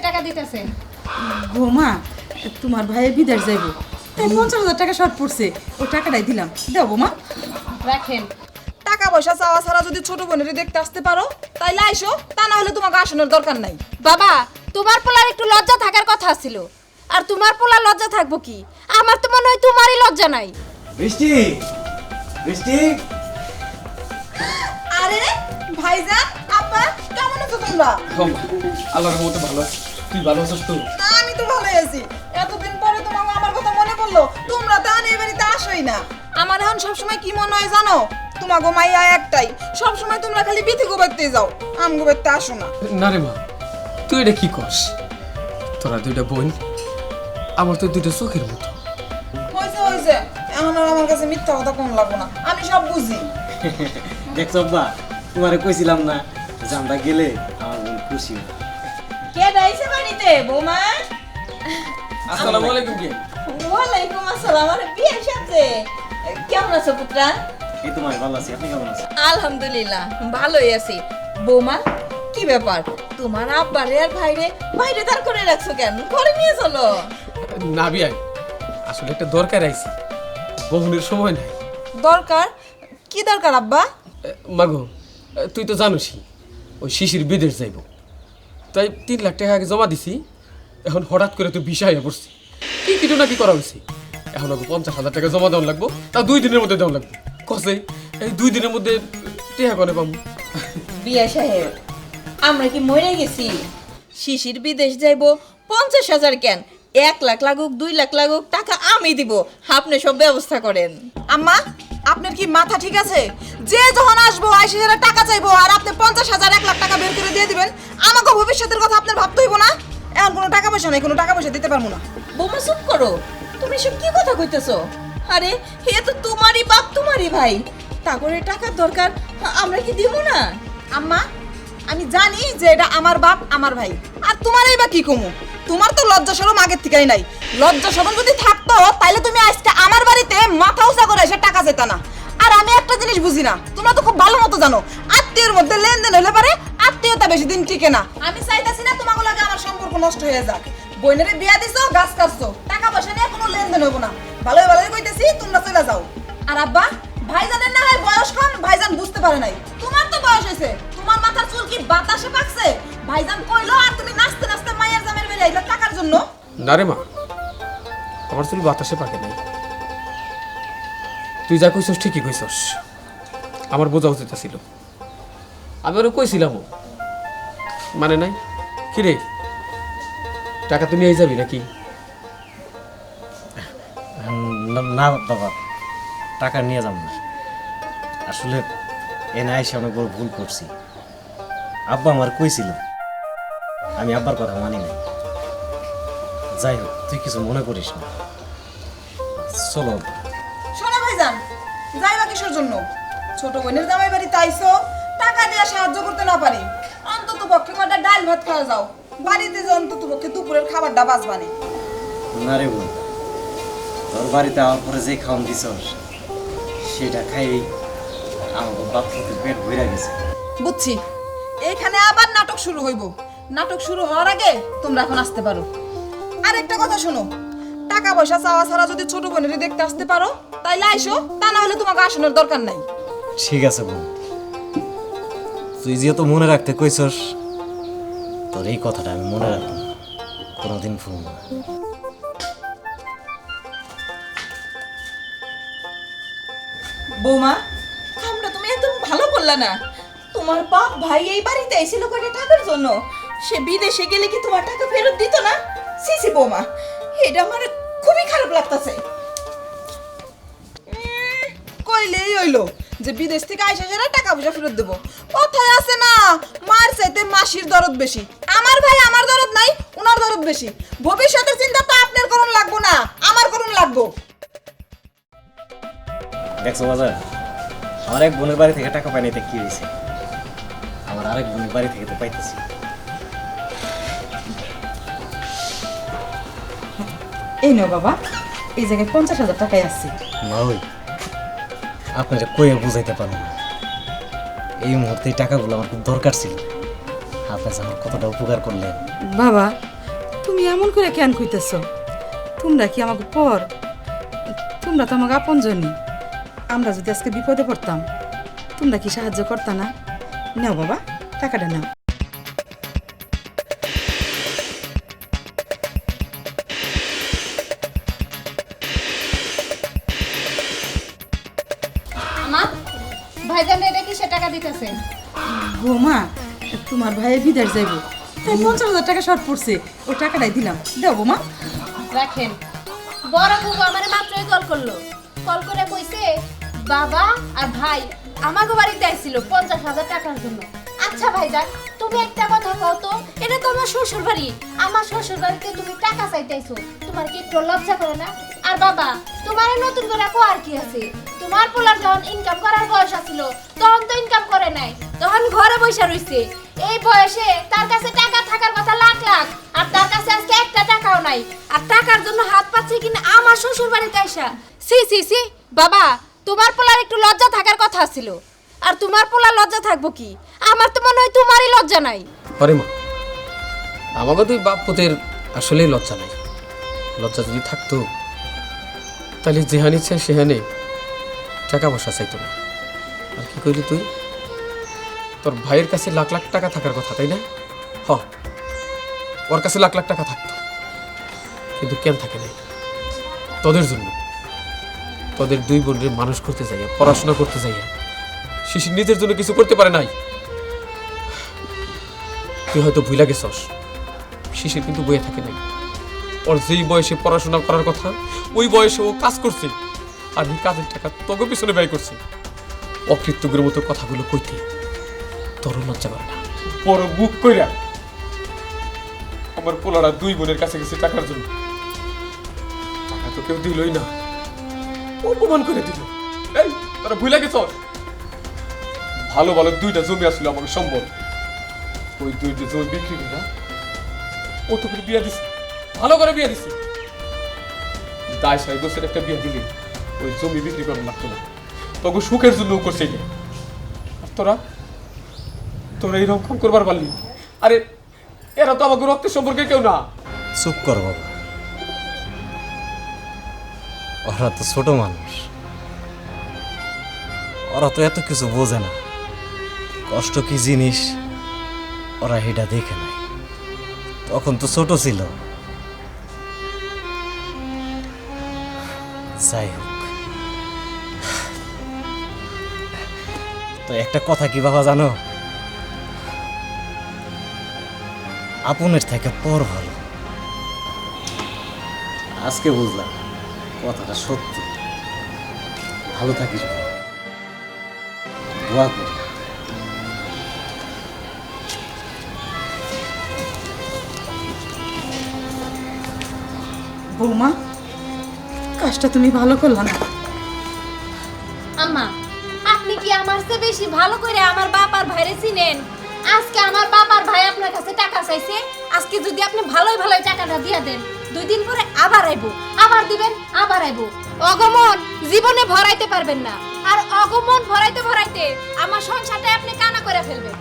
টাকা দিতেছে। বৌমা তোমার ভাইয়ের বিদেশ যাইব, তাই 50,000 টাকা শর্ট পড়ছে, ওই টাকাটাই দিলাম। দাও বৌমা। রাখেন। টাকা পয়সা চাওয়া ছাড়া যদি ছোট বোনের দেখতে আসতে পারো তাইলে আইসো, তা না হলে তোমাকে আসনের দরকার নাই। বাবা, তোমার পোলার একটু লজ্জা থাকার কথা ছিল, আর তোমার পোলার লজ্জা থাকবো কি? আমার তো মনে হয় তোমারই লজ্জা নাই। বৃষ্টি, বৃষ্টি, আরে ভাইজান, আপা, কেমন আছো তোমরা? আল্লাহর রহমতে ভালো আছি। তুই ভালো আছিস তো? না, আমি তো ভালোই আছি। এতদিন পরে তোমাকে আমার কথা মনে পড়লো। তোমরা তো এই বাড়িতে আসোই না। আমার এখন সবসময় কি মনে হয় জানো? তোমাকে মাইয়া একটাই, সবসময় তোমরা খালি বিথি গোবাইতে যাও, আম গোবাইতে আসো না। না রে মা, তুই এটা কি করস? তোরা দুইটা বোন, আমার তো দুইটা চোখের মতো। হয়েছে হয়েছে, এখন আর আমার কাছে মিথ্যা কথা কোন লাগবো না, আমি সব বুঝি। দেখছো আব্বা, তোমারে কইছিলাম না যে আমরা গেলে আমার বোন খুশি হয়। কে দাইছে বাড়িতে বৌমা? আসসালামু আলাইকুম। কে? ওয়ালাইকুম আসসালাম। আমার বিয়ে সাথে কেমন আছো পুত্রা? এই তোমার ভালো আছি, আপনি কেমন আছেন? আলহামদুলিল্লাহ ভালোই আছি। বৌমা, কি ব্যাপার তোমার আব্বারে আর ভাইরে বাইরে দাঁড় করে রাখছো কেন? ঘরে নিয়ে চলো। না বিয়াই, আসলে একটা দরকার আইছি, বহুনের সময় নাই। দরকার? কি দরকার আব্বা? মাগো, তুই তো জানোসই ওই শিশির বিদেশ যাইব, তাই 3 লাখ টাকা আগে জমা দিছি। এখন হঠাৎ করে তো বিষয় হয়ে পড়ছি, কি কিছু না কি করা হয়েছে। এখন আগে 50,000 টাকা জমা দেওয়া লাগবো, তা 2 দিনের মধ্যে দেওয়া লাগবে। কসে এই 2 দিনের মধ্যে টাকা করে পাবো? বিয়ে সাহেব, আমরা কি মরে গেছি? শিশির বিদেশ যাইবো 50,000 কেন, 1 লাখ লাগুক 2 লাখ লাগুক, টাকা আমি দিব, আপনি সব ব্যবস্থা করেন। আম্মা, আপনার কি মাথা ঠিক আছে? যে যখন আসবো 80,000 টাকা চাইবো আর আপনি 50,000 1 লাখ টাকা বের করে দিয়ে দিবেন, আমাকে ভবিষ্যতের কথা আপনার ভাবতে হইব না? এখন কোনো টাকা পয়সা নাই, কোনো টাকা পয়সা দিতে পারবো না। বৌমা চুপ করো, তুমি সব কি কথা কইতেছো? আরে হে তো তোমারই বাপ তোমারই ভাই, তা করে টাকার দরকার, আমরা কি দিব না? আম্মা, আমি জানি যে এটা আমার বাপ আমার ভাই, আর তোমারই বা কি কমু? তোমার তো লজ্জা শরম আগের থেকেই নাই। লজ্জা শরম যদি থাকতো তাহলে তুমি আজকে আমার বাড়িতে মাথা উঁচা করে এসে টাকা যেত না। আর আমি একটা জিনিস বুঝি না, তোমরা তো খুব ভালো মতো জানো, আত্মীয়র মধ্যে লেনদেন হলে পারে আত্মীয়তা বেশি দিন টিকে না। আমি চাইতাছি না তোমাকে লাগে আমার সম্পর্ক নষ্ট হয়ে যাক। বইনেরে বিয়া দিছো, গাছ কাটছো, টাকা পয়সা নিয়ে কোনো লেনদেন হবো না। ভালোই ভালোই কইতেছি, তোমরা চলে যাও। আর আব্বা, ভাইজানের না হয় বয়স কম, ভাইজান বুঝতে পারে নাই। তোমার তো বয়স হয়েছে, তোমার মাথার চুল কি বাতাসে পাকছে? ভাইজান কইলো আর তুমি নাচতে নাচতে মায়ের জামের বেরিয়ে আইলা টাকার জন্য। না রে মা, আমার চুল বাতাসে পাকে নাই। তুই যা কইছস ঠিকই কইছস, আমার বোঝা উচিত ছিল। আমি ওরা কইছিলাম, মানে নাই। কিরে, টাকা তুই নিয়ে যাবি নাকি? না বাবা, টাকা নিয়ে যাব না। আসলে এনে আইসে অনেক বড় ভুল করছি। আব্বা আমার কইছিল, আমি আব্বার কথা মানি নাই। যাই হোক, তুই কিছু মনে করিস না, চলো। শোনো ভাইজান, যাইবা কিসের জন্য? ছোট বোনের জামাই বাড়িতে আইছো, টাকা দিয়ে সাহায্য করতে না পারি, অন্তত পক্ষে কটা ডাল ভাত খাওয়া যাও। বাড়িতে যে অন্তত পক্ষে দুপুরের খাবারটা বাঁচবানে। না রে বোন, তোর বাড়িতে আমার পরে যে খাওয়ান দিছস সেটা খাই আমার বাপ পেট ভরে গেছে। বুঝছি, এইখানে আবার নাটক শুরু হইব। নাটক শুরু হওয়ার আগে তোমরা এখন আসতে পারো। আর একটা কথা শোনো, টাকা পয়সা চাওয়া ছাড়া যদি ছোট বোনের দেখতে আসতে পারো তাইলে আইসো, তা না হলে তোমাকে আসনের দরকার নাই। ঠিক আছে বোন, তুই যেহেতু মনে রাখতে কইছস, তোর এই কথাটা আমি মনে রাখবো, কোনোদিন ভুলব না। বৌমা, কামটা তুমি একদম ভালো করলা না। তোমার বাপ ভাই এই বাড়িতে এসেছিল করে টাকার জন্য, সে বিদেশে গেলে কি তোমার টাকা ফেরত দিত না? সিসি বৌমা, এটা আমার খুবই খারাপ লাগতাছে। কইলেই হইলো যে বিদেশ থেকে আইসা যারা টাকা পয়সা ফেরত দেবো। কথায় আছে না, মার চাইতে মাসির দরদ বেশি। আমার ভাই আমার দরদ নাই, উনার দরদ বেশি। ভবিষ্যতের চিন্তা তো আপনার করুন লাগবো না, আমার করুন লাগবো। দেখছো বাজার, আমার এক বোনের বাড়ি থেকে টাকা পাই নিতে কি হয়েছে, আমার আরেক বোনের বাড়ি থেকে তো পাইতেছি। এই নাও বাবা, এই জায়গায় 50,000 টাকাই আছে। না ওই আপনারা কয়ে বুঝাইতে পারবো না, এই মুহূর্তে এই টাকাগুলো আমার খুব দরকার ছিল। আপনার আমার কতটা উপকার করলেন। বাবা, এমন করে কেন কইতেছ? তোমরা কি আমাকে পর? তোমরা তো আমাকে আপনজনই। আমরা যদি আজকে বিপদে পড়তাম তোমরা কি সাহায্য করতা না? নাও বাবা, টাকাটা নাও। আমার ভাইজান এটা কি সে টাকা দিতেছে? বৌমা, তোমার ভাইয়ের বিদেশ যাইব, তাই 50,000 টাকা শর্ট পড়ছে, ও টাকাটাই দিলাম। দাও বৌমা। রাখেন। বড় বউ আমারে মাত্রই কল করলো, কল করে কইছে বাবা আর ভাই আমাগো বাড়িতে আইছিল 50,000 টাকার জন্য। আচ্ছা ভাইজান, তুমি একটা কথা কও তো, এটা তো আমার শ্বশুর বাড়ি, আমার শ্বশুর বাড়িতে তুমি টাকা চাইতেছো, তোমার কি একটু লজ্জা করে না? আর বাবা, তোমার নতুন করে কোয়ার কি আছে? তোমার পোলার যখন ইনকাম করার বয়স আছিল তখন তো ইনকাম করে নাই, তখন ঘরে বসে রইছে। এই বয়সে তার কাছে টাকা থাকার কথা লাখ লাখ, আর তার কাছে আজকে একটা টাকাও নাই, আর টাকার জন্য হাত পাচ্ছে কিনা আমার শ্বশুর বাড়িতে আইসা। সি সি সি বাবা, তোমার পোলার একটু লজ্জা থাকার কথা ছিল, আর তোমার পোলার লজ্জা থাকবো কি? আমার তো মনে হয় তোমারই লজ্জা নাই। আরে মা, আমাকে তুই বাপ পুতের আসলেই লজ্জা নাই। লজ্জা যদি থাকতো তাহলে যেহানি চাই সেহানে টাকা পয়সা চাইতো না। আর কি কইলি তুই? তোর ভাইয়ের কাছে লাখ লাখ টাকা থাকার কথা, তাই না? হ, ওর কাছে লাখ লাখ টাকা থাকতো, কিন্তু কেন থাকে নাই? তোদের জন্য, তোদের দুই বোনের মানুষ করতে যাইয়া, পড়াশোনা করতে যাইয়া শিশির নিজের জন্য কিছু করতে পারে নাই। তুই হয়তো ভুলা গেছস, শিশির কিন্তু বইয়ে থাকে নাই। ওর যেই বয়সে পড়াশোনা করার কথা ওই বয়সে ও কাজ করছে, আর এই কাজের টাকা তোকে পিছনে ব্যয় করছে। অকৃতজ্ঞের মতো কথাগুলো কইতে তোর লজ্জা করে না? বড় বুক কইরা আমার পোলারা দুই বোনের কাছে গেছে টাকার জন্য, টাকা তো কেউ দিলই না, অপমান করে দিল। এই তোরা ভুলে গেছস, ভালো ভালো দুইটা জমি আসলো আমাকে সম্বল, ওই দুইটা জমি বিক্রি করে ও তো করে বিয়া দিছে, ভালো করে বিয়া দিছে। 10 বছর একটা বিয়া দিলে ওই জমি বিক্রি করা লাগতো না, তোকে সুখের জন্য করছে। আর তোরা তোরা এইরকম কাম করবার পারলি? আরে এরা তো আমাকে রক্তের সম্পর্কে কেউ না। চুপ কর বাবা, ওরা তো ছোট মানুষ, ওরা তো এত কিছু বোঝে না, কষ্ট কি জিনিস ওরা এটা দেখে নাই, তখন তো ছোট ছিল। যাই হোক, তো একটা কথা কি বাবা জানো, আপনের থেকে পর ভালো। আজকে বুঝলাম কথাটা সত্যি। ভালো থাকিস, দোয়া করি। বৌমা, কাজটা তুমি ভালো করলা না। আম্মা, আপনি কি আমার চেয়ে বেশি ভালো করে আমার বাপ আর ভাইরে চিনেন? আজকে আমার বাপ আর ভাই আপনার কাছে টাকা চাইছে, আজকে যদি আপনি ভালোই ভালোই টাকাটা দিয়ে দেন, 2 দিন পরে আবার আইবো, আবার দিবেন, আবার আইবো। অগমন জীবনে ভরাইতে পারবেন না, আর অগমন ভরাইতে ভরাইতে আমার সংসারটা আপনি কানা করে ফেলবেন।